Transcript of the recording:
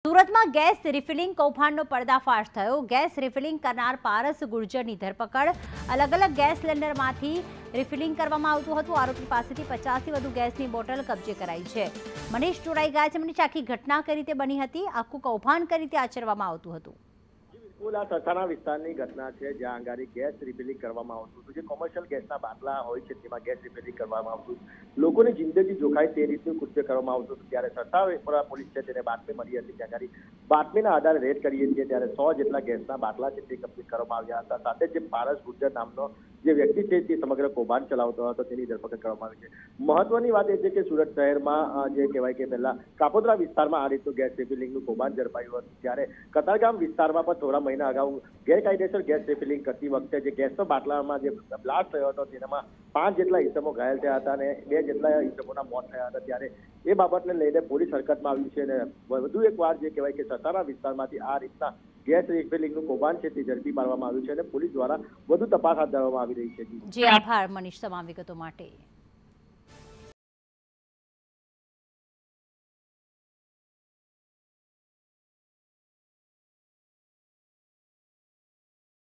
સુરતમાં gas refilling કૌભાંડનો પર્દાફાશ થયો। ગેસ રિફિલિંગ કરનાર પારસ ગુર્જરની ધરપકડ। અલગ અલગ ગેસ સિલિન્ડરમાંથી રિફિલિંગ કરવામાં આવતું હતું। આરોપી પાસેથી 50થી વધુ ગેસની બોટલ કબજે કરાઈ છે। મનીષ જોડાઈ ગયા છે। મનીષ, આખી ઘટના કઈ રીતે બની હતી? આખું કૌભાંડ કઈ રીતે આચરવામાં આવતું હતું? આ સથાણા વિસ્તારની ઘટના છે, જ્યાં અંગારી ગેસ રિફિલિંગ કરવામાં આવતું હતું। જે કોમર્શિયલ ગેસના બાટલા હોય છે તેમાં ગેસ રિફિલિંગ કરવામાં આવતું। લોકોની જિંદગી જોખાય તે રીતનું કૃત્ય કરવામાં આવતું હતું। ત્યારે સથાણા પોલીસ છે તેને બાતમી મળી હતી। ત્યાં આગળ બાતમીના આધારે રેડ કરીએ છીએ ત્યારે 100 જેટલા ગેસના બાટલા છે તે કબજે કરવામાં આવ્યા હતા। સાથે જે પારસ ગુર્જર નામનો જે વ્યક્તિ છે તે સમગ્ર કૌભાંડ ચલાવતો હતો તેની ધરપકડ કરવામાં આવી છે। મહત્વની વાત એ છે કે સુરત શહેરમાં જે કહેવાય કે પહેલા કાપોદ્રા વિસ્તારમાં આ રીતનું ગેસ રિફિલિંગનું કૌભાંડ ઝડપાયું હતું। ત્યારે કતારગામ વિસ્તારમાં પણ થોડા મહિના અગાઉ ગેરકાયદેસર ગેસ રિફિલિંગ કરતી વખતે જે ગેસનો બાટલામાં જે બ્લાસ્ટ થયો હતો તેનામાં 5 જેટલા ઇસમો ઘાયલ થયા હતા અને 2 જેટલા ઇસમોના મોત થયા હતા। ત્યારે એ બાબતને લઈને પોલીસ હરકતમાં આવી છે અને વધુ એક વાર જે કહેવાય કે સતારા વિસ્તારમાંથી આ રીતના ગેસ રિફિલિંગનું કૌભાંડ છે તે ઝડપી પાડવામાં આવ્યું છે અને પોલીસ દ્વારા વધુ તપાસ હાથ ધરવામાં આવી રહી છે। જી આભાર મનીષ તમામ વિગતો માટે।